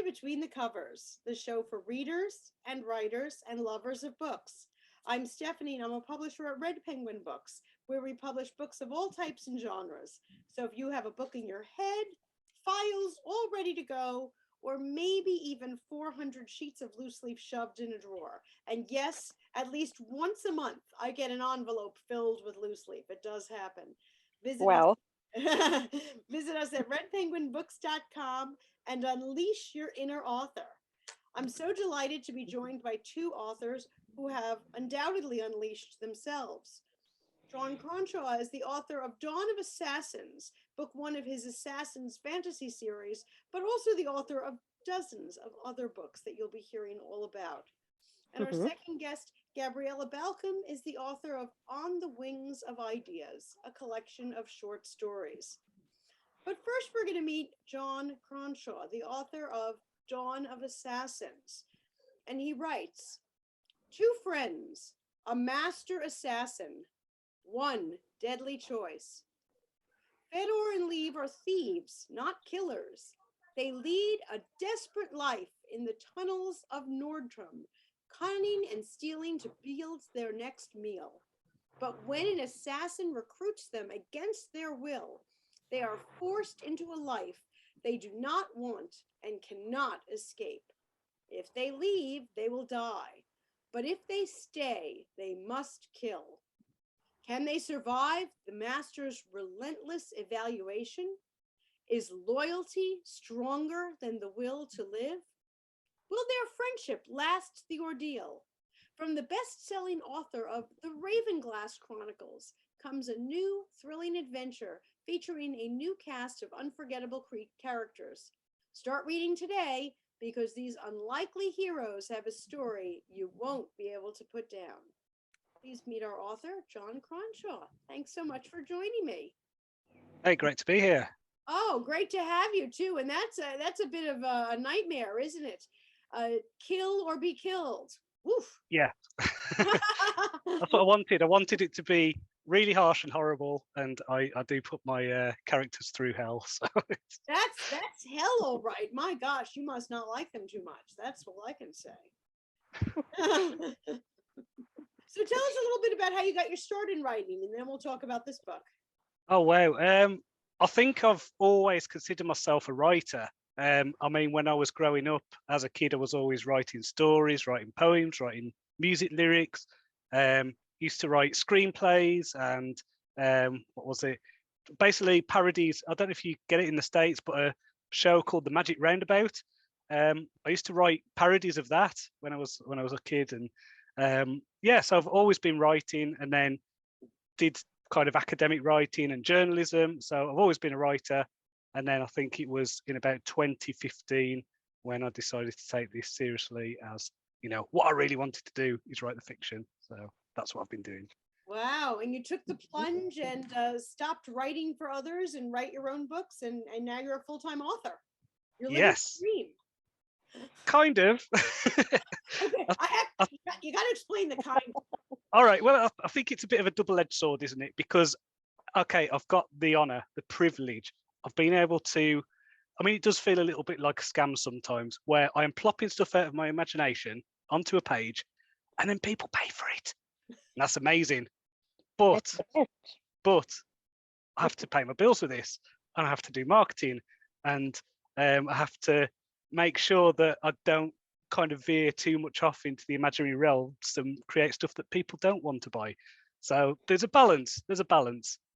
to Between the Covers, the show for readers and writers and lovers of books. I'm Stephanie, and I'm a publisher at Red Penguin Books, where we publish books of all types and genres. So if you have a book in your head, files all ready to go, or maybe even 400 sheets of loose leaf shoved in a drawer. And yes, at least once a month, I get an envelope filled with loose leaf. It does happen. Visit us. Well, Visit us at redpenguinbooks.com and unleash your inner author. I'm so delighted to be joined by two authors who have undoubtedly unleashed themselves. John Cronshaw is the author of Dawn of Assassins, book one of his Assassins fantasy series, but also the author of dozens of other books that you'll be hearing all about. And our second guest, Gabriella Balcom, is the author of On the Wings of Ideas, a collection of short stories. But first, we're going to meet John Cronshaw, the author of Dawn of Assassins. And he writes, two friends, a master assassin, one deadly choice. Fedor and Leave are thieves, not killers. They lead a desperate life in the tunnels of Nordstrom, cunning and stealing to build their next meal. But when an assassin recruits them against their will, they are forced into a life they do not want and cannot escape. If they leave, they will die. But if they stay, they must kill. Can they survive the master's relentless evaluation? Is loyalty stronger than the will to live? Will their friendship last the ordeal? From the best-selling author of The Ravenglass Chronicles comes a new, thrilling adventure featuring a new cast of unforgettable characters. Start reading today because these unlikely heroes have a story you won't be able to put down. Please meet our author, John Cronshaw. Thanks so much for joining me. Hey, great to be here. Oh, great to have you too. And that's a bit of a nightmare, isn't it? Kill or be killed. Woof. Yeah, that's what I wanted. I wanted it to be really harsh and horrible, and I do put my characters through hell. So That's hell, all right. My gosh, you must not like them too much. That's all I can say. So tell us a little bit about how you got your start in writing, and then we'll talk about this book. oh wow, I think I've always considered myself a writer. I mean, when I was growing up as a kid, I was always writing stories, writing poems, writing music lyrics. Used to write screenplays and what was it? Basically parodies. I don't know if you get it in the States, but a show called The Magic Roundabout. I used to write parodies of that when I was a kid, and yeah, so I've always been writing, and then did kind of academic writing and journalism. So I've always been a writer. And then I think it was in about 2015 when I decided to take this seriously as, you know, what I really wanted to do is write the fiction. So that's what I've been doing. Wow. And you took the plunge and stopped writing for others and write your own books. And now you're a full-time author. You're living Yes. the dream. Kind of. Okay. You got to explain the kind. All right. Well, I think it's a bit of a double-edged sword, isn't it? Because, okay, I've got the honor, the privilege of being able to, I mean, it does feel a little bit like a scam sometimes, where I am plopping stuff out of my imagination onto a page and then people pay for it. And that's amazing. But I have to pay my bills with this, and I have to do marketing, and I have to make sure that I don't kind of veer too much off into the imaginary realms and create stuff that people don't want to buy. So there's a balance,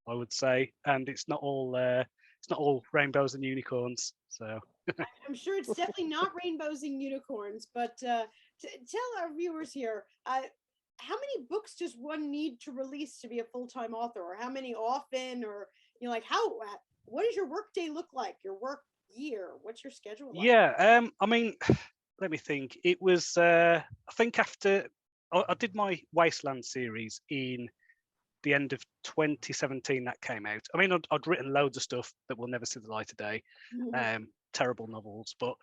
I would say, and it's not all rainbows and unicorns. So I'm sure it's definitely not rainbows and unicorns, but tell our viewers here, how many books does one need to release to be a full-time author, or how many often, or, you know, like what does your work day look like? Your work year? What's your schedule like? yeah, I mean, let me think. It was, I think after I did my Wasteland series in the end of 2017 that came out. I mean, I'd written loads of stuff that will never see the light of day, terrible novels. But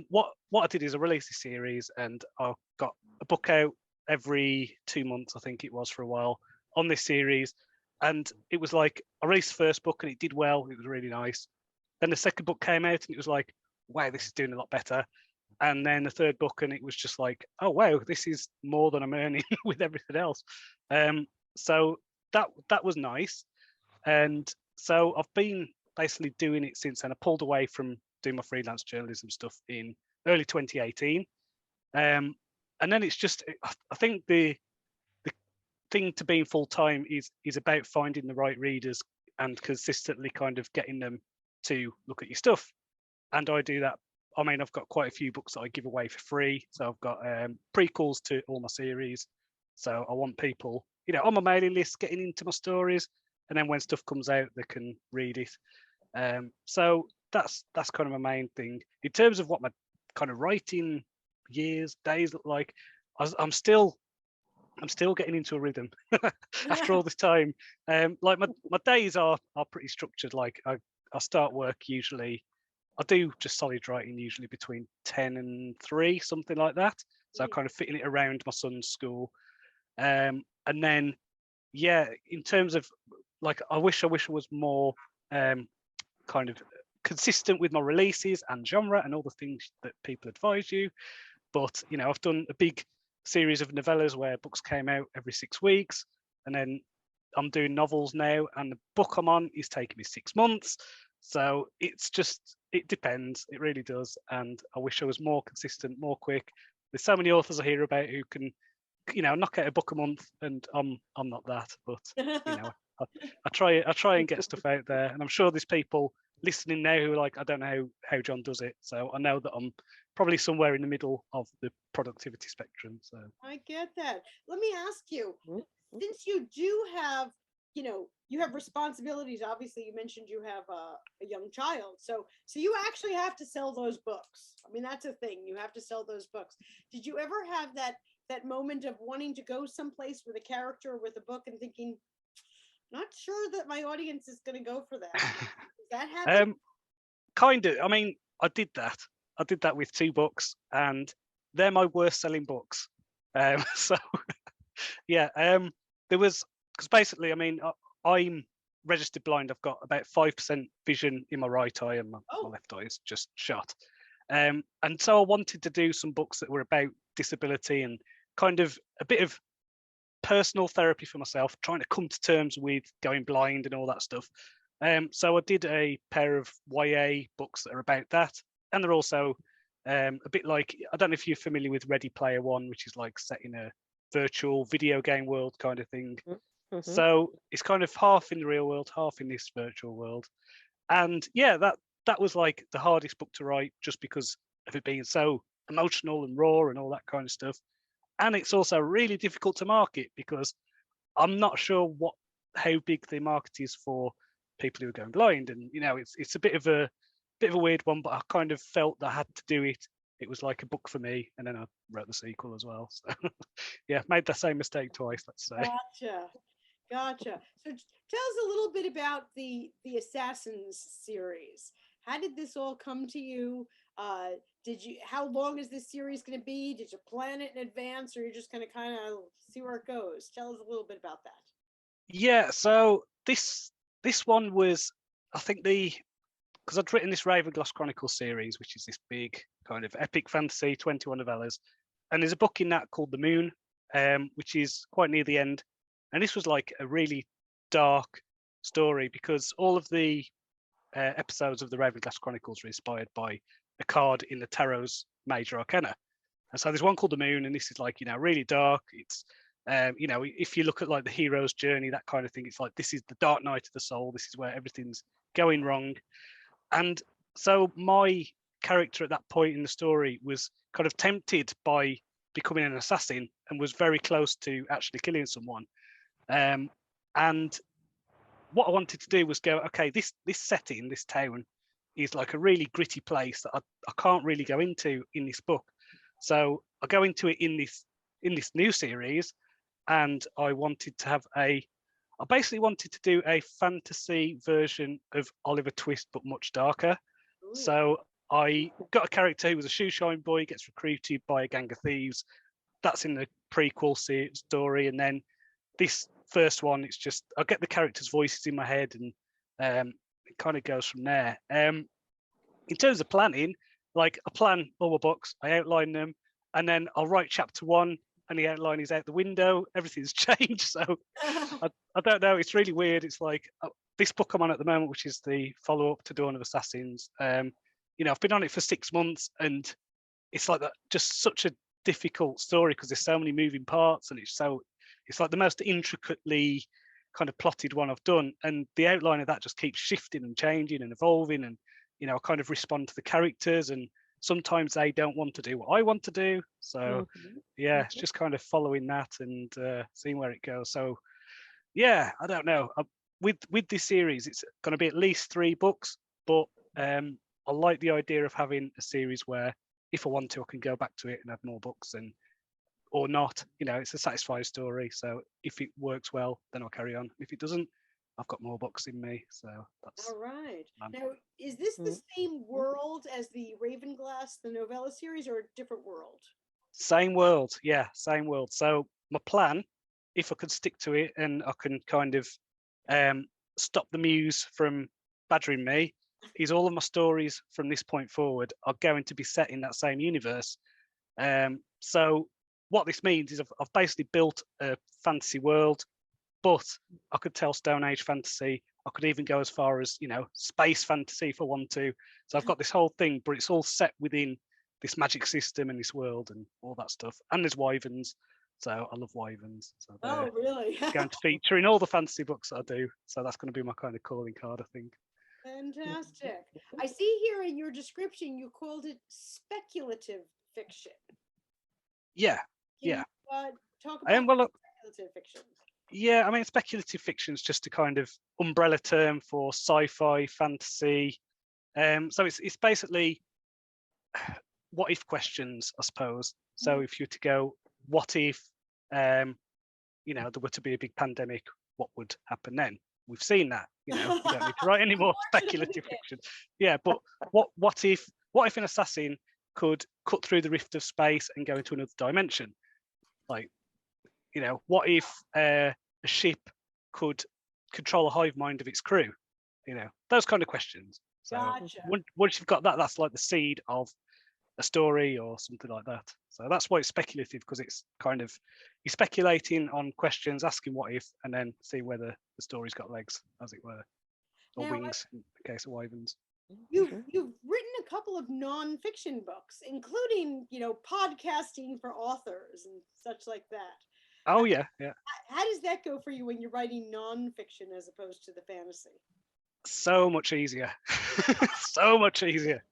what I did is I released a series, and I got a book out every 2 months, I think it was, for a while on this series. And it was like, I released the first book and it did well. It was really nice. Then the second book came out and it was like, wow, this is doing a lot better. and then the third book, and it was just like, oh wow, this is more than I'm earning with everything else. So that was nice, and so I've been basically doing it since. And I pulled away from doing my freelance journalism stuff in early 2018, and then it's just, I think the thing to being full time is about finding the right readers and consistently kind of getting them to look at your stuff. And I do that. I mean, I've got quite a few books that I give away for free. So I've got prequels to all my series. So I want people, on my mailing list getting into my stories, and then when stuff comes out, they can read it. So that's kind of my main thing. In terms of what my kind of writing days look like, I'm still getting into a rhythm after all this time. Like my days are pretty structured. Like I start work usually. I do just solid writing usually between 10 and 3, something like that. So kind of fitting it around my son's school. And then, yeah, in terms of like, I wish I was more kind of consistent with my releases and genre and all the things that people advise you. But, I've done a big series of novellas where books came out every 6 weeks. And then I'm doing novels now, and the book I'm on is taking me 6 months. So it's just, it depends. It really does. And I wish I was more consistent, more quick. There's so many authors I hear about who can, knock out a book a month, and I'm not that. But I try and get stuff out there, and I'm sure there's people listening now who are like, I don't know how John does it. So I know that I'm probably somewhere in the middle of the productivity spectrum. So I get that. Let me ask you, since you do have, you have responsibilities. Obviously, you mentioned you have a young child, so you actually have to sell those books. I mean, that's a thing. You have to sell those books. Did you ever have that moment of wanting to go someplace with a character or with a book and thinking, not sure that my audience is going to go for that? Does that happen? Kind of. I mean, I did that. I did that with 2 books, and they're my worst selling books. So yeah, there was, because basically, I mean, I'm registered blind. I've got about 5% vision in my right eye, and my left eye is just shut. And so I wanted to do some books that were about disability and kind of a bit of personal therapy for myself, trying to come to terms with going blind and all that stuff. So I did a pair of YA books that are about that, and they're also a bit like, I don't know if you're familiar with Ready Player One, which is like set in a virtual video game world kind of thing. So it's kind of half in the real world, half in this virtual world. And yeah, that was like the hardest book to write, just because of it being so emotional and raw and all that kind of stuff. And it's also really difficult to market, because I'm not sure how big the market is for people who are going blind. And it's a bit of a weird one, but I kind of felt that I had to do it. It was like a book for me, and then I wrote the sequel as well. So yeah, made the same mistake twice, let's say. Gotcha. So tell us a little bit about the Assassins series. How did this all come to you? How long is this series going to be? Did you plan it in advance, or you're just going to kind of see where it goes? Tell us a little bit about that. Yeah, so this one was, I think, because I'd written this Ravenglass Chronicles series, which is this big kind of epic fantasy, 21 novellas, and there's a book in that called The Moon, which is quite near the end. And this was like a really dark story, because all of the episodes of the Ravenglass Chronicles are inspired by a card in the Tarot's major arcana. And so there's one called The Moon, and this is like, really dark. It's, if you look at like the hero's journey, that kind of thing, it's like, this is the dark night of the soul. This is where everything's going wrong. And so my character at that point in the story was kind of tempted by becoming an assassin, and was very close to actually killing someone. And what I wanted to do was go, okay, this setting, this town, is like a really gritty place that I can't really go into in this book. So I go into it in this new series, and I basically wanted to do a fantasy version of Oliver Twist, but much darker. Ooh. So I got a character who was a shoeshine boy, gets recruited by a gang of thieves. That's in the prequel story, and then this first one, it's just, I get the characters' voices in my head, and it kind of goes from there. In terms of planning, like I plan all my books, I outline them, and then I'll write chapter 1, and the outline is out the window. Everything's changed, so I don't know. It's really weird. It's like this book I'm on at the moment, which is the follow-up to Dawn of Assassins. I've been on it for 6 months, and it's like that, just such a difficult story because there's so many moving parts, and it's like the most intricately kind of plotted one I've done, and the outline of that just keeps shifting and changing and evolving, and I kind of respond to the characters, and sometimes they don't want to do what I want to do. So yeah, it's just kind of following that and seeing where it goes. So yeah, I don't know. With this series, it's going to be at least 3 books, but I like the idea of having a series where if I want to, I can go back to it and add more books, and or not. It's a satisfying story. So if it works well, then I'll carry on. If it doesn't, I've got more books in me. So that's all right. Now, is this the same world as the Ravenglass, the novella series, or a different world? same world. Yeah, same world. So my plan, if I could stick to it and I can kind of stop the muse from badgering me, is all of my stories from this point forward are going to be set in that same universe. So what this means is I've basically built a fantasy world, but I could tell Stone Age fantasy. I could even go as far as, space fantasy if I want to. So I've got this whole thing, but it's all set within this magic system and this world and all that stuff. And there's wyverns. So I love wyverns. So Oh, really? going to feature in all the fantasy books that I do. So that's going to be my kind of calling card, I think. Fantastic. I see here in your description, you called it speculative fiction. Yeah. Can yeah. you, talk about speculative fiction? Yeah, I mean, speculative fiction is just a kind of umbrella term for sci-fi, fantasy. So it's basically what if questions, I suppose. So if you were to go, what if, there were to be a big pandemic, what would happen then? We've seen that. You don't need to write any more speculative fiction. Yeah, but what if an assassin could cut through the rift of space and go into another dimension? Like, what if a ship could control a hive mind of its crew? Those kind of questions. So Gotcha. once you've got that, that's like the seed of a story or something like that. So that's why it's speculative, because it's kind of, you're speculating on questions, asking what if, and then see whether the story's got legs, as it were, or wings in the case of wyverns. You've written a couple of non-fiction books, including, podcasting for authors and such like that. Oh yeah. How does that go for you when you're writing non-fiction as opposed to the fantasy? So much easier. So much easier.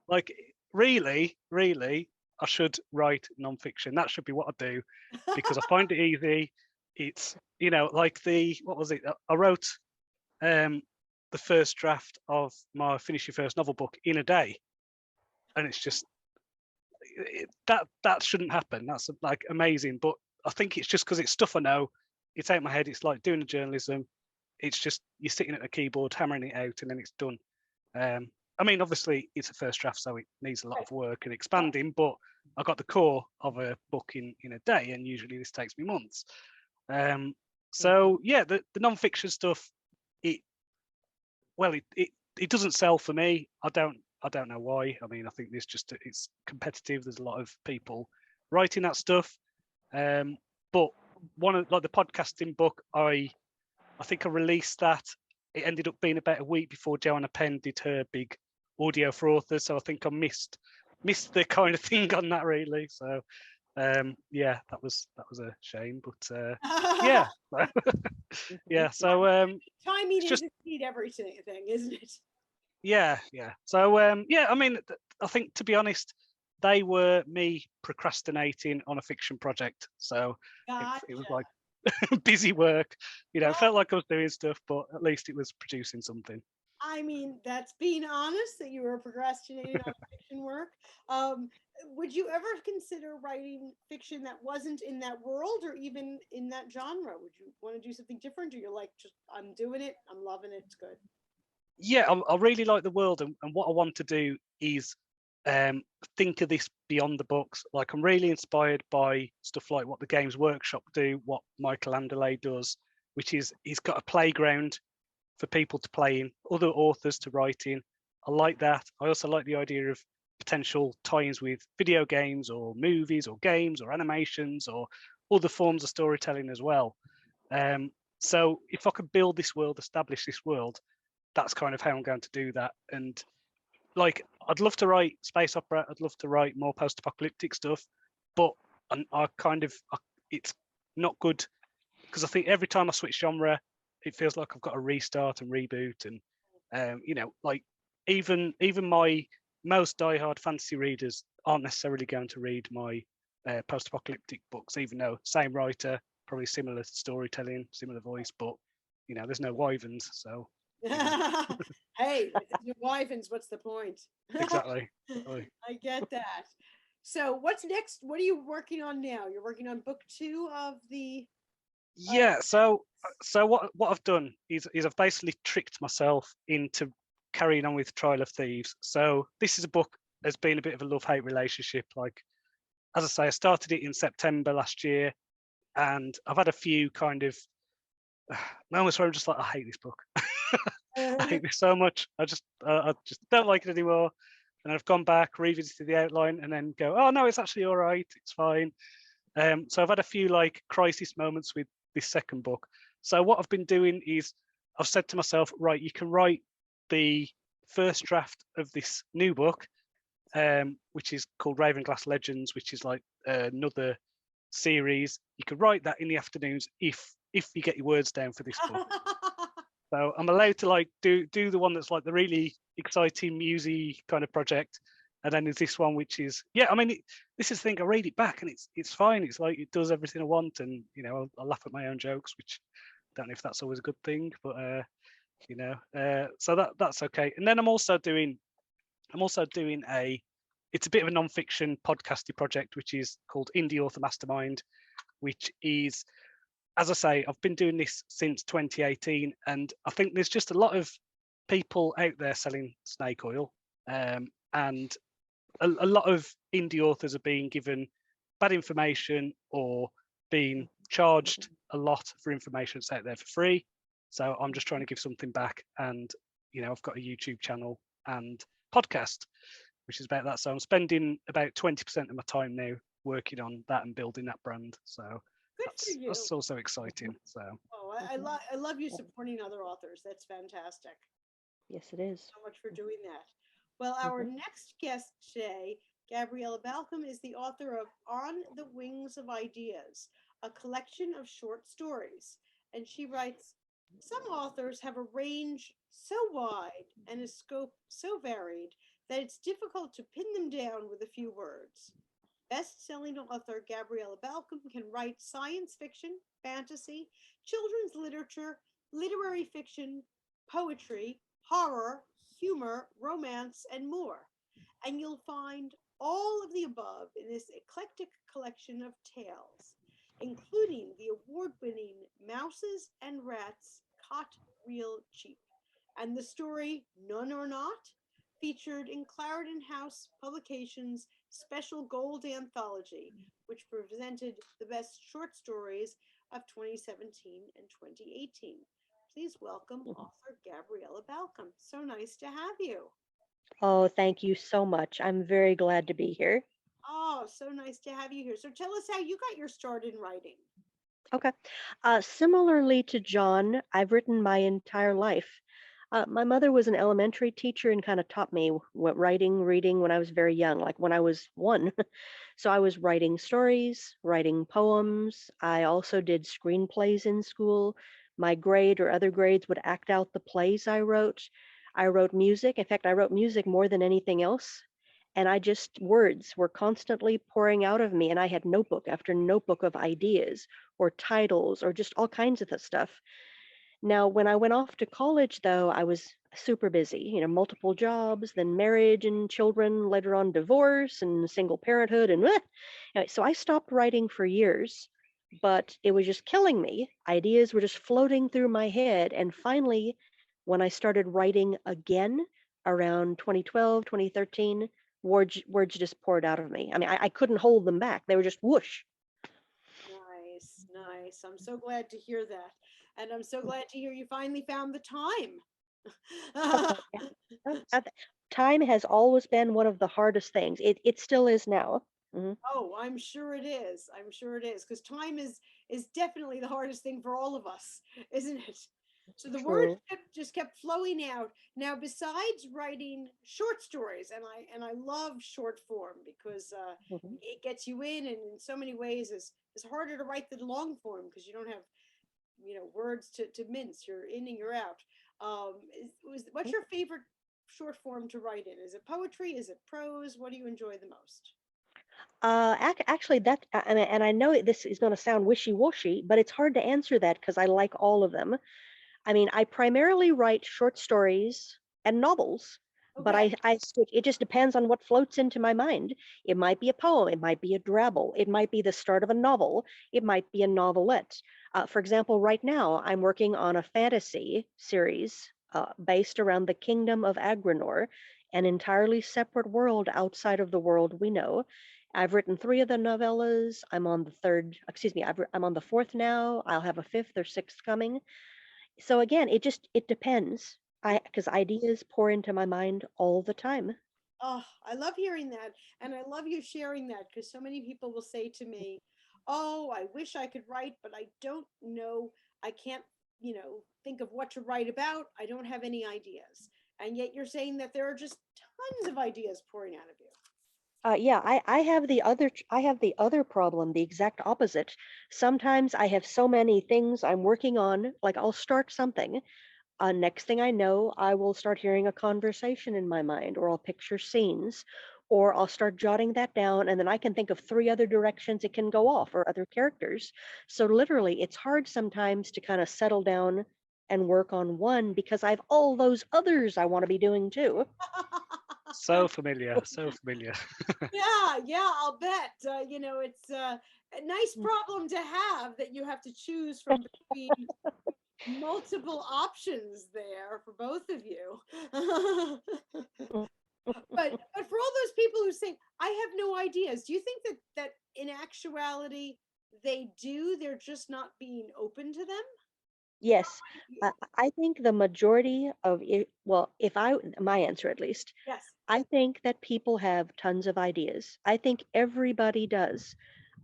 Like, really, I should write non-fiction. That should be what I do, because I find it easy. It's, like what was it? I wrote the first draft of my Finish Your First Novel book in a day. And it's just, that shouldn't happen. That's like amazing. But I think it's just because it's stuff I know. It's out my head. It's like doing the journalism. It's just, you're sitting at a keyboard, hammering it out, and then it's done. I mean, obviously, it's a first draft, so it needs a lot of work and expanding, but I got the core of a book in a day, and usually this takes me months. So yeah, the non-fiction stuff, it doesn't sell for me. I don't know why. I mean, I think it's competitive. There's a lot of people writing that stuff. But one of the podcasting book, I think I released that. It ended up being about a week before Joanna Penn did her big audio for authors, so I think I missed the kind of thing on that, really. So yeah, that was a shame, but yeah. Yeah, so timing is indeed everything, isn't it? Yeah. So yeah, I mean, I think, to be honest, they were me procrastinating on a fiction project. So it was like busy work. It felt like I was doing stuff, but at least it was producing something. I mean, that's being honest that you were procrastinating on fiction work. Would you ever consider writing fiction that wasn't in that world or even in that genre? Would you want to do something different, or you're like, just, I'm doing it, I'm loving it, it's good? Yeah, I really like the world, and what I want to do is think of this beyond the books. Like, I'm really inspired by stuff like what the Games Workshop do, what Michael Anderle does, which is he's got a playground for people to play in, other authors to write in, I like that. I also like the idea of potential tie-ins with video games or movies or games or animations or other forms of storytelling as well. So if I could build this world, establish this world, that's kind of how I'm going to do that. And like, I'd love to write space opera. I'd love to write more post-apocalyptic stuff, but it's not good because I think every time I switch genre, it feels like I've got to restart and reboot. And like even my most diehard fantasy readers aren't necessarily going to read my post-apocalyptic books, even though same writer, probably similar storytelling, similar voice, but there's no wyverns, so Hey, if there's no wyverns, what's the point? exactly. I get that. So what's next? What are you working on now? You're working on book 2 of the Yeah, so what I've done is I've basically tricked myself into carrying on with Trial of Thieves. So this is a book that's been a bit of a love-hate relationship. Like, as I say, I started it in September last year, and I've had a few kind of moments where I'm just like, I hate this book. I hate this so much. I just don't like it anymore. And I've gone back, revisited the outline, and then go, oh no, it's actually all right. It's fine. So I've had a few like crisis moments with this second book. So what I've been doing is I've said to myself, right, you can write the first draft of this new book, which is called Ravenglass Legends, which is like another series. You could write that in the afternoons if you get your words down for this book. So I'm allowed to like do the one that's like the really exciting, musy kind of project, and then there's this one which is this is the thing. I read it back and it's fine. It's like it does everything I want, and I'll laugh at my own jokes, which I don't know if that's always a good thing, but so that's okay. And then I'm also doing it's a bit of a non-fiction podcasty project which is called Indie Author Mastermind, which is, as I say, I've been doing this since 2018, and I think there's just a lot of people out there selling snake oil, and a lot of indie authors are being given bad information or being charged a lot for information that's out there for free. So I'm just trying to give something back, and I've got a YouTube channel and podcast, which is about that. So I'm spending about 20% of my time now working on that and building that brand. So good for you. that's also exciting. So I love you supporting other authors. That's fantastic. Yes, it is. So much for doing that. Well, our next guest today, Gabriella Balcom, is the author of On the Wings of Ideas, a collection of short stories. And she writes, some authors have a range so wide and a scope so varied that it's difficult to pin them down with a few words. Best-selling author Gabriella Balcom can write science fiction, fantasy, children's literature, literary fiction, poetry, horror, humor, romance, and more. And you'll find all of the above in this eclectic collection of tales, including the award-winning Mouses and Rats Caught Real Cheap, and the story None or Not, featured in Clarendon House Publications' special Gold Anthology, which presented the best short stories of 2017 and 2018. Please welcome author Gabriella Balcom. So nice to have you. Oh, thank you so much. I'm very glad to be here. Oh, so nice to have you here. So tell us how you got your start in writing. Okay. Similarly to John, I've written my entire life. My mother was an elementary teacher and kind of taught me what writing, reading when I was very young, like when I was 1. So I was writing stories, writing poems. I also did screenplays in school. My grade or other grades would act out the plays I wrote. I wrote music. In fact, I wrote music more than anything else. And words were constantly pouring out of me. And I had notebook after notebook of ideas or titles or just all kinds of that stuff. Now, when I went off to college, though, I was super busy, multiple jobs, then marriage and children, later on divorce and single parenthood. And so I stopped writing for years, but it was just killing me. Ideas were just floating through my head. And finally, when I started writing again around 2012, 2013, words just poured out of me. I mean, I couldn't hold them back. They were just whoosh. Nice, nice. I'm so glad to hear that. And I'm so glad to hear you finally found the time. Yeah. Time has always been one of the hardest things. It still is now. Mhm. Oh, I'm sure it is. I'm sure it is because time is definitely the hardest thing for all of us, isn't it? So the words True. just kept flowing out. Now, besides writing short stories, and I love short form because Mhm. it gets you in so many ways is harder to write the long form because you don't have words to mince. You're in and you're out. What's your favorite short form to write in? Is it poetry? Is it prose? What do you enjoy the most? Actually, and I know this is going to sound wishy-washy, but it's hard to answer that because I like all of them. I mean, I primarily write short stories and novels, but Okay. I switch. It just depends on what floats into my mind. It might be a poem, it might be a drabble, it might be the start of a novel, it might be a novelette. For example, right now I'm working on a fantasy series based around the kingdom of Agranor, an entirely separate world outside of the world we know. I've written three of the novellas. I'm on the third, excuse me, I'm on the fourth now. I'll have a fifth or sixth coming. So again, it depends. I because ideas pour into my mind all the time. Oh, I love hearing that. And I love you sharing that because so many people will say to me, "Oh, I wish I could write, but I don't know. I can't, think of what to write about. I don't have any ideas." And yet you're saying that there are just tons of ideas pouring out of you. Yeah, I have the other problem, the exact opposite. Sometimes I have so many things I'm working on, like I'll start something. Next thing I know, I will start hearing a conversation in my mind, or I'll picture scenes, or I'll start jotting that down, and then I can think of three other directions it can go off, or other characters. So literally, it's hard sometimes to kind of settle down and work on one because I have all those others I want to be doing too. So familiar, so familiar. Yeah, yeah, I'll bet. It's a nice problem to have that you have to choose from between multiple options there for both of you. But for all those people who say I have no ideas, do you think that in actuality they do? They're just not being open to them. Yes, I think the majority of it, well, my answer at least, Yes. I think that people have tons of ideas. I think everybody does.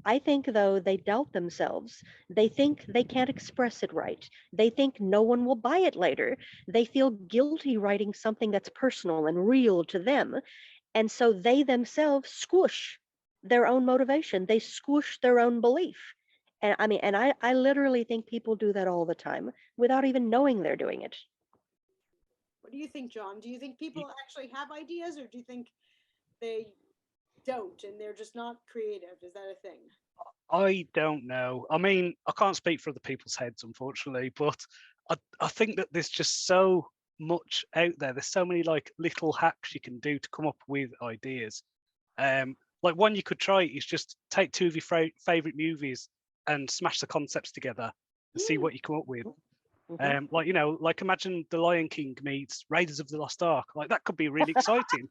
I think, though, they doubt themselves. They think they can't express it right. They think no one will buy it later. They feel guilty writing something that's personal and real to them. And so they themselves squish their own motivation. They squish their own belief. And I literally think people do that all the time without even knowing they're doing it. What do you think, John? Do you think Y- people actually have ideas, or do you think they don't and they're just not creative? Is that a thing? I don't know. I mean, I can't speak for other people's heads, unfortunately, but I think that there's just so much out there. There's so many like little hacks you can do to come up with ideas. Like one you could try is just take two of your favorite movies and smash the concepts together and see Mm. what you come up with. Hmm. Like like imagine The Lion King meets Raiders of the Lost Ark. Like that could be really exciting.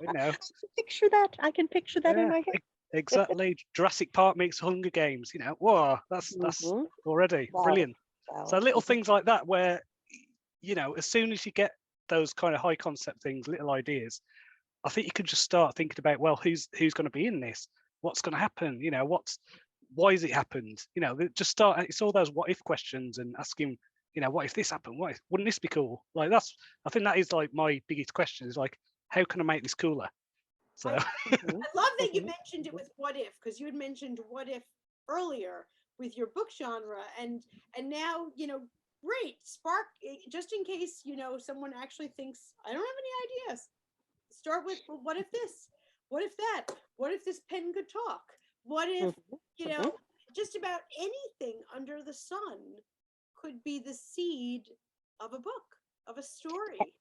You know, Picture that. I can picture that in yeah, my head. exactly. Jurassic Park meets Hunger Games. Whoa, that's Hmm. already Wow. brilliant. So Wow. little Hmm. things like that, where as soon as you get those kind of high concept things, little ideas, I think you can just start thinking about, well, who's going to be in this? What's going to happen? Why has it happened? Just start. It's all those what if questions and asking, what if this happened? Wouldn't this be cool? Like I think that is like my biggest question is like, how can I make this cooler? So I Hmm. I love that you Hmm. mentioned it with what if, because you had mentioned what if earlier with your book genre, and now great spark just in case someone actually thinks I don't have any ideas. Start with, well, what if this? What if that? What if this pen could talk? What if Hmm. you know Hmm. just about anything under the sun could be the seed of a book, of a story.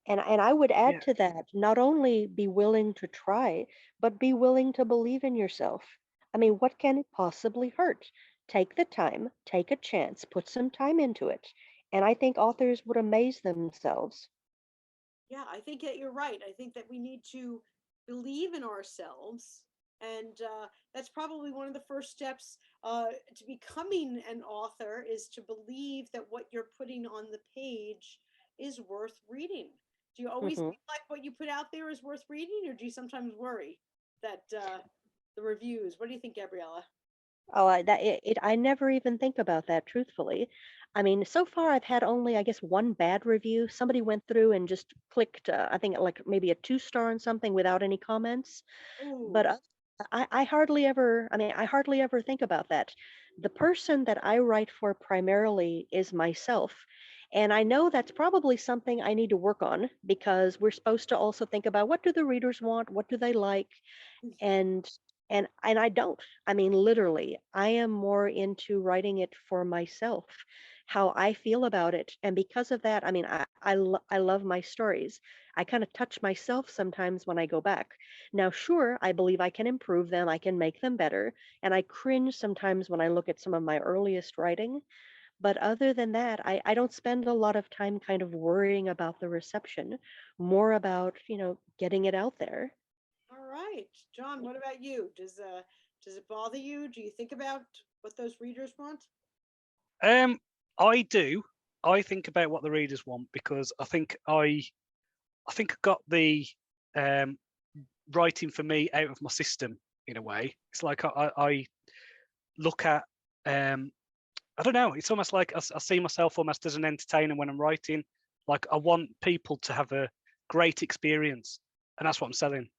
And I would add yeah, to that, not only be willing to try, but be willing to believe in yourself. I mean, what can it possibly hurt? Take the time, take a chance, put some time into it. And I think authors would amaze themselves. Yeah, I think that you're right. I think that we need to believe in ourselves. And that's probably one of the first steps to becoming an author is to believe that what you're putting on the page is worth reading? Do you always Hmm. feel like what you put out there is worth reading, or do you sometimes worry that the reviews? What do you think, Gabriella? Oh, I never even think about that, truthfully. I mean, so far I've had only, I guess, one bad review. Somebody went through and just clicked, I think, like maybe a 2 star on something without any comments. But Oh, I hardly ever, I mean, I hardly ever think about that. The person that I write for primarily is myself. And I know that's probably something I need to work on because we're supposed to also think about what do the readers want? What do they like? and and I don't. I mean, literally, I am more into writing it for myself, how I feel about it, and because of that, I mean, I love my stories. I kind of touch myself sometimes when I go back. Now, sure, I believe I can improve them, I can make them better, and I cringe sometimes when I look at some of my earliest writing. But other than that, I don't spend a lot of time kind of worrying about the reception, more about, getting it out there. all right, John. What about you? Does it bother you? Do you think about what those readers want? Um, I do. I think about what the readers want because I think I got the um, writing for me out of my system in a way. It's like I look at I don't know. It's almost like I see myself almost as an entertainer when I'm writing. Like I want people to have a great experience, and that's what I'm selling.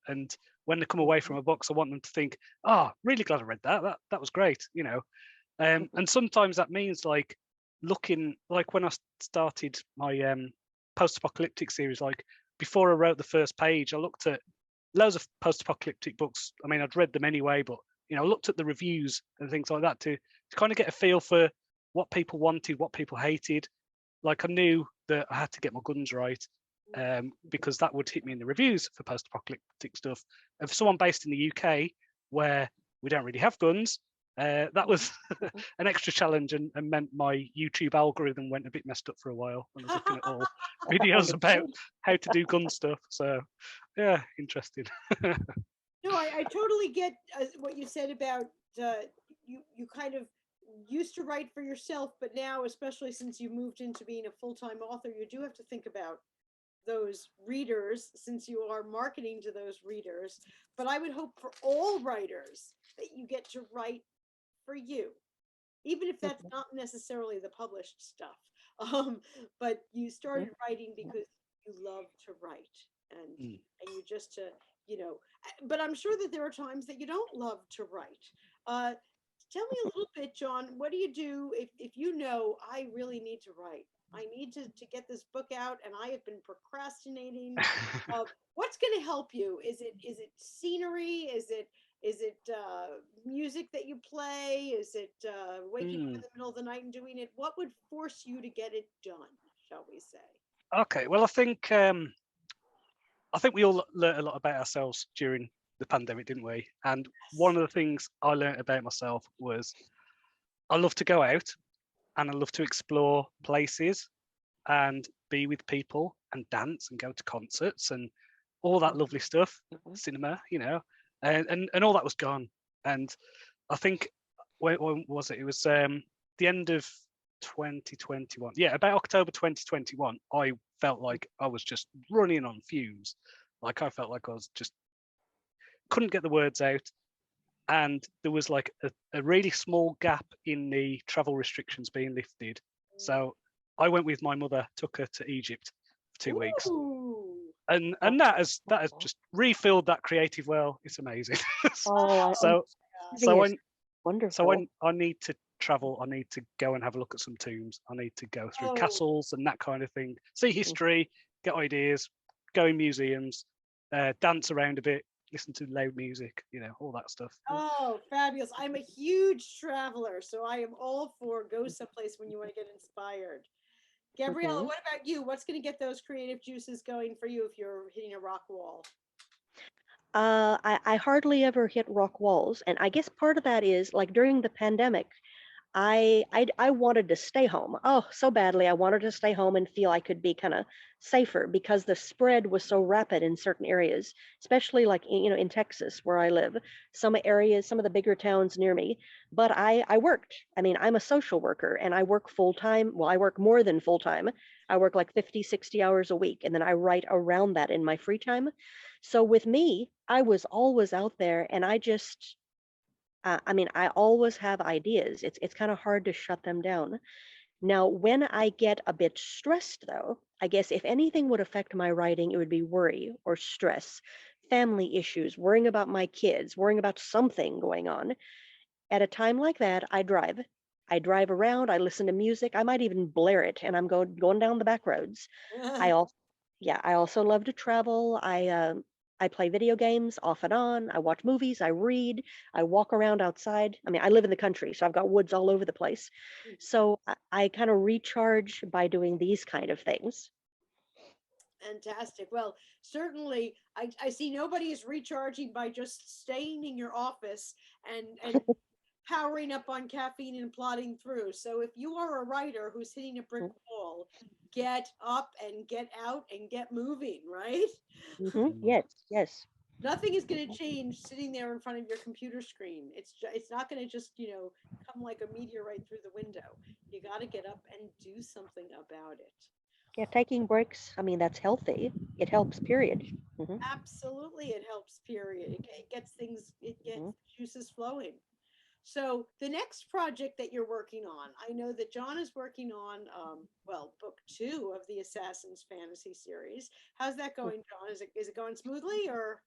And when they come away from a box, I want them to think, "Oh, really glad I read that. That was great." Mhm. And sometimes that means like looking like when I started my post-apocalyptic series. Like before I wrote the first page, I looked at loads of post-apocalyptic books. I mean, I'd read them anyway, but I looked at the reviews and things like that to kind of get a feel for what people wanted, what people hated. Like I knew that I had to get my guns right because that would hit me in the reviews for post-apocalyptic stuff. And for someone based in the UK where we don't really have guns, that was Mhm. an extra challenge and meant my YouTube algorithm went a bit messed up for a while when I was looking at all videos about Understood. how to do gun stuff. So yeah, interesting. No, I totally get what you said about you kind of used to write for yourself, but now, especially since you moved into being a full-time author, you do have to think about those readers since you are marketing to those readers. But I would hope for all writers that you get to write for you, even if that's Mhm. not necessarily the published stuff. Um, but you Mhm. started writing because you love to write Mm. and you just to, you know, but I'm sure that there are times that you don't love to write. Uh, Tell me a little bit, John, what do you do if you know I really need to write? I need to get this book out and I have been procrastinating. What's going to help you? Is it scenery? Is it music that you play? Is it waking up in Mm. the middle of the night and doing it? What would force you to get it done, shall we say? Okay, well, I think we all learnt a lot about ourselves during the pandemic, didn't we? And one Yes. of the things I learnt about myself was I love to go out and I love to explore places and be with people and dance and go to concerts and all that lovely stuff, Mhm. cinema, and all that was gone. And I think when was it? It was the end of 2021. Yeah, about October 2021. I felt like I was just running on fumes. Like I felt like I was just couldn't get the words out, and there was like a really small gap in the travel restrictions being lifted. So I went with my mother, took her to Egypt for 2 weeks, Ooh. and that has just refilled that creative well. It's amazing. Oh, Oh so my Ivy so is I so wonderful. I need to travel. I need to go and have a look at some tombs. I need to go God. through Oh, castles and that kind of thing. See Mm. history, get ideas, go in museums, dance around a bit, listen to loud music. All that stuff. oh, fabulous. I'm a huge traveler, so I am all for go someplace when you want to get inspired. Gabriella, Mhm. what about you? What's going to get those creative juices going for you if you're hitting a rock wall? I hardly ever hit rock walls, and I guess part of that is like during the pandemic. I wanted to stay home. Oh, so badly. I wanted to stay home and feel I could be kind of safer because the spread was so rapid in certain areas, especially like in Texas where I live. Some areas, some of the bigger towns near me. But I worked. I mean, I'm a social worker and I work full time. Well, I work more than full time. I work like 50, 60 hours a week and then I write around that in my free time. So with me, I was always out there and I mean, I always have ideas. It's kind of hard to shut them down. Now, when I get a bit stressed, though, I guess if anything would affect my writing, it would be worry or stress, family issues, worrying about my kids, worrying about something going on. At a time like that, I drive. I drive around, I listen to music, I might even blare it, and I'm going down the back roads. I also, yeah, I also love to travel. I play video games off and on. I watch movies. I read. I walk around outside. I mean, I live in the country, so I've got woods all over the place. So I kind of recharge by doing these kind of things. Fantastic. Well, certainly, I see nobody is recharging by just staying in your office and powering up on caffeine and plodding through. So if you are a writer who's hitting a brick wall, get up and get out and get moving, right? Mm. Yes, yes. Nothing is going to change sitting there in front of your computer screen. It's not going to just, come like a meteorite through the window. You got to get up and do something about it. Yeah, taking breaks. I mean, that's healthy. It helps. Period. Absolutely, it helps. Period. It gets things. It gets Hmm. juices flowing. So the next project that you're working on, I know that John is working on, well, book two of the Assassins fantasy series. How's that going, John? Is it going smoothly or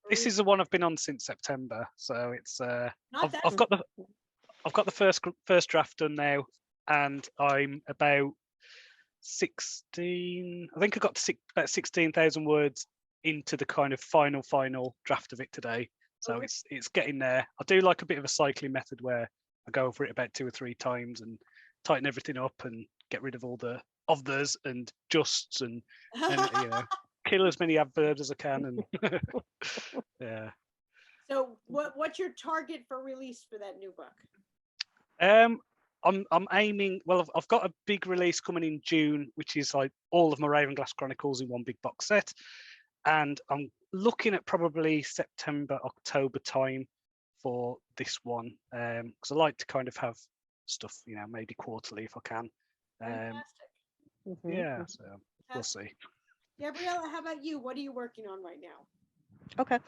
This we is the one I've been on since September, so it's not that? I've got the first draft done now, and I'm about 16. I think I got to about 16,000 words into the kind of final draft of it today. So Okay. it's getting there. I do like a bit of a cycling method where I go over it about 2 or 3 times and tighten everything up and get rid of all the others and justs and kill as many adverbs as I can and yeah. So what's your target for release for that new book? I'm aiming. Well, I've got a big release coming in June, which is like all of my Ravenglass Chronicles in one big box set, and I'm looking at probably September, October time for this one, because I like to kind of have stuff, maybe quarterly if I can. Fantastic. Yeah, so we'll Fantastic. see. Gabriella, how about you? What are you working on right now? Okay.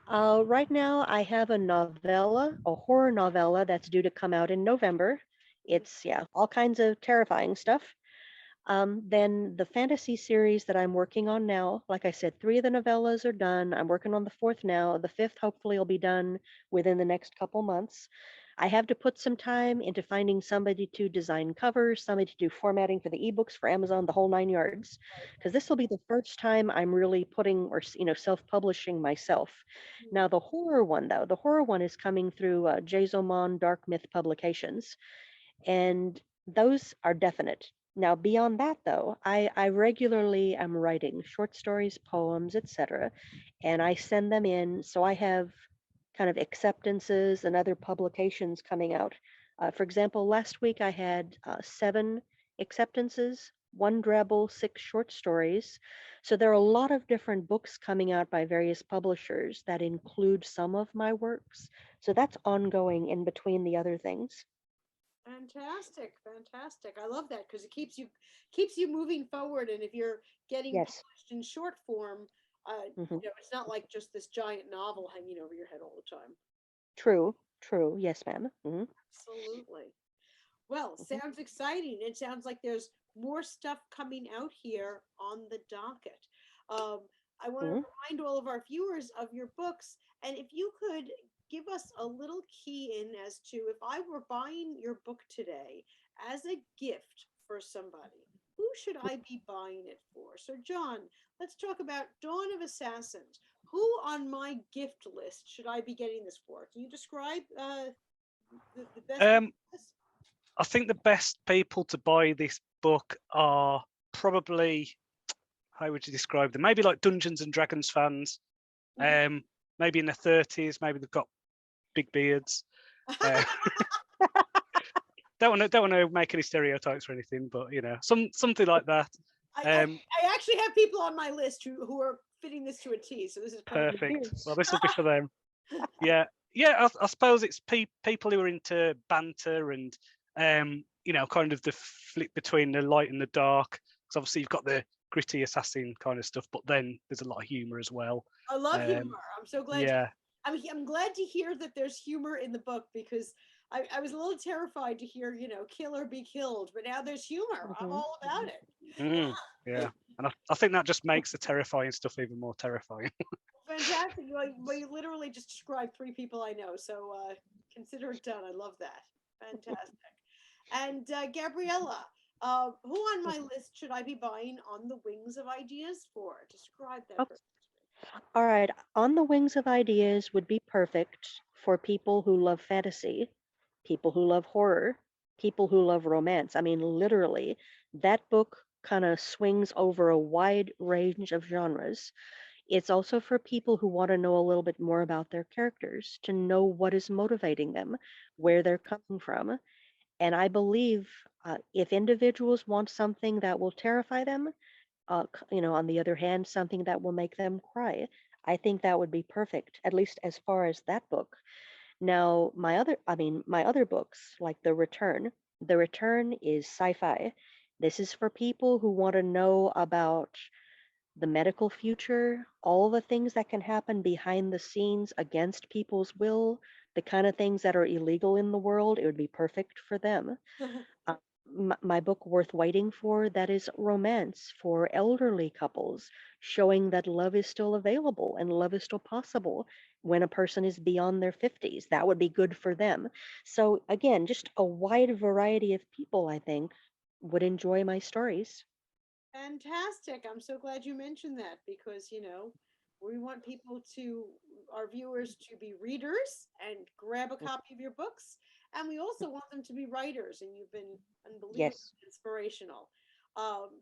Right now, I have a novella, a horror novella that's due to come out in November. It's, yeah, all kinds of terrifying stuff. Then the fantasy series that I'm working on now, like I said, 3 of the novellas are done. I'm working on the 4th now. The 5th hopefully will be done within the next couple months. I have to put some time into finding somebody to design covers, somebody to do formatting for the ebooks for Amazon, the whole 9 yards, because this will be the first time I'm really putting or self-publishing myself. Now the horror one though, the horror one is coming through Jason Dark Myth Publications, and those are definite. Now, beyond that, though, I regularly am writing short stories, poems, etc., and I send them in. So I have kind of acceptances and other publications coming out. For example, last week I had 7 acceptances, 1 drabble, 6 short stories. So there are a lot of different books coming out by various publishers that include some of my works. So that's ongoing in between the other things. Fantastic, fantastic. I love that because it keeps you moving forward. And if you're getting Yes. published in short form, Hmm. it's not like just this giant novel hanging over your head all the time. True, true. Yes, madam. Absolutely. Well, Hmm. sounds exciting. It sounds like there's more stuff coming out here on the docket. Um, I want to Hmm. remind all of our viewers of your books, and if you could give us a little key in as to if I were buying your book today as a gift for somebody, who should I be buying it for? So, John, let's talk about Dawn of Assassins. Who on my gift list should I be getting this for? Can you describe the best people Um, for this? I think the best people to buy this book are probably, how would you describe them? Maybe like Dungeons and Dragons fans. Mhm. Maybe in their 30s. Maybe they've got big beards. Uh, don't want to make any stereotypes or anything, but something like that. I actually have people on my list who are fitting this to a T, so this is perfect. Well, this will be for them. Yeah, I suppose it's people who are into banter and kind of the flip between the light and the dark. Because obviously you've got the gritty assassin kind of stuff, but then there's a lot of humor as well. I love humor. I'm so glad. Yeah. I'm glad to hear that there's humor in the book, because I was a little terrified to hear, kill or be killed, but now there's humor. I'm all about it. Yeah, and I think that just makes the terrifying stuff even more terrifying. Fantastic. Well, you literally just described 3 people I know, so consider it done. I love that. Fantastic. And Gabriella, who on my list should I be buying On the Wings of Ideas for? Describe that. Okay. All right, On the Wings of Ideas would be perfect for people who love fantasy, people who love horror, people who love romance. I mean, literally, that book kind of swings over a wide range of genres. It's also for people who want to know a little bit more about their characters, to know what is motivating them, where they're coming from. And I believe if individuals want something that will terrify them, on the other hand, something that will make them cry, I think that would be perfect, at least as far as that book. Now, my other books, like The Return is sci-fi. This is for people who want to know about the medical future, all the things that can happen behind the scenes against people's will, the kind of things that are illegal in the world. It would be perfect for them. Uh, my book Worth Waiting For, that is romance for elderly couples, showing that love is still available and love is still possible when a person is beyond their 50s. That would be good for them. So again, just a wide variety of people, I think, would enjoy my stories. Fantastic. I'm so glad you mentioned that, because, we want our viewers to be readers and grab a copy of your books. And we also want them to be writers, and you've been unbelievably Yes. inspirational.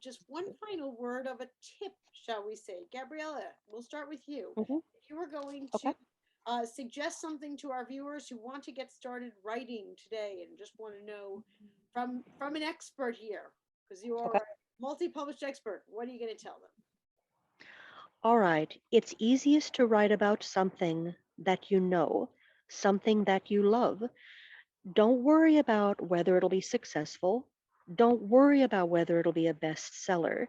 Just one final word of a tip, shall we say. Gabriella, we'll start with you. Hmm. If you were going Okay. to suggest something to our viewers who want to get started writing today and just want to know from an expert here, because you are Okay. a multi-published expert, what are you going to tell them? All right. It's easiest to write about something that you know, something that you love. Don't worry about whether it'll be successful. Don't worry about whether it'll be a bestseller.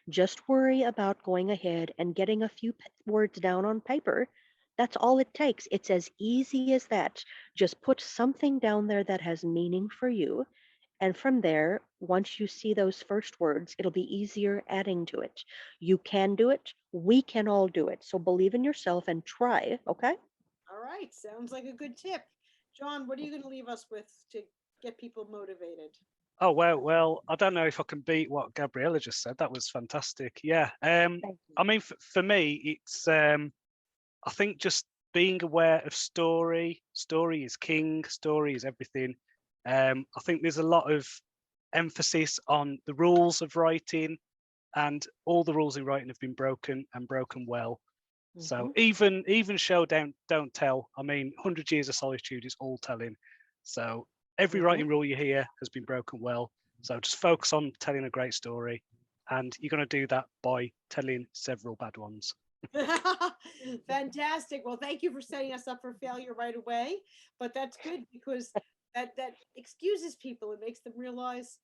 Just worry about going ahead and getting a few words down on paper. That's all it takes. It's as easy as that. Just put something down there that has meaning for you. And from there, once you see those first words, it'll be easier adding to it. You can do it. We can all do it. So believe in yourself and try, okay? All right, sounds like a good tip. John, what are you going to leave us with to get people motivated? Oh well, I don't know if I can beat what Gabriella just said. That was fantastic. Yeah. Thank you. I mean, for me, it's I think just being aware of story. Story is king. Story is everything. I think there's a lot of emphasis on the rules of writing, and all the rules in writing have been broken and broken well. So even show don't tell. I mean, 100 Years of Solitude is all telling. So every writing rule you hear has been broken well. So just focus on telling a great story, and you're going to do that by telling several bad ones. Fantastic. Well, thank you for setting us up for failure right away. But that's good, because that excuses people. It makes them realize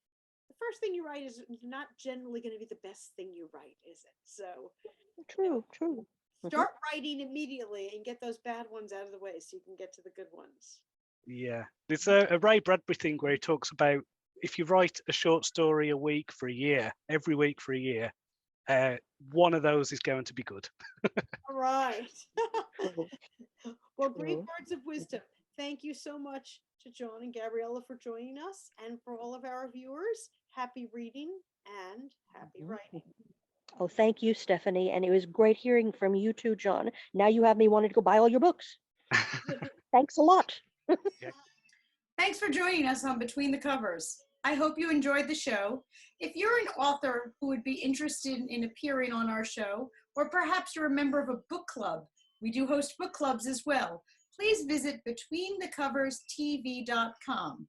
the first thing you write is not generally going to be the best thing you write, is it? So True. start writing immediately and get those bad ones out of the way so you can get to the good ones. Yeah, there's a Ray Bradbury thing where he talks about if you write a short story a week for a year, every week for a year, one of those is going to be good. All right. True. Well, great True. words of wisdom. Thank you so much to John and Gabriella for joining us, and for all of our viewers, happy reading and happy writing. Oh, thank you, Stephanie. And it was great hearing from you too, John. Now you have me wanting to go buy all your books. Thanks a lot. Yeah. Thanks for joining us on Between the Covers. I hope you enjoyed the show. If you're an author who would be interested in appearing on our show, or perhaps you're a member of a book club, we do host book clubs as well, please visit betweenthecoverstv.com.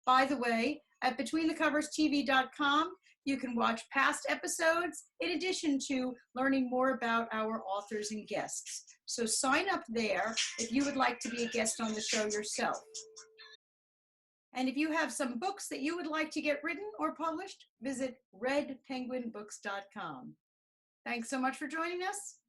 By the way, at betweenthecoverstv.com, you can watch past episodes in addition to learning more about our authors and guests. So sign up there if you would like to be a guest on the show yourself. And if you have some books that you would like to get written or published, visit redpenguinbooks.com. Thanks so much for joining us.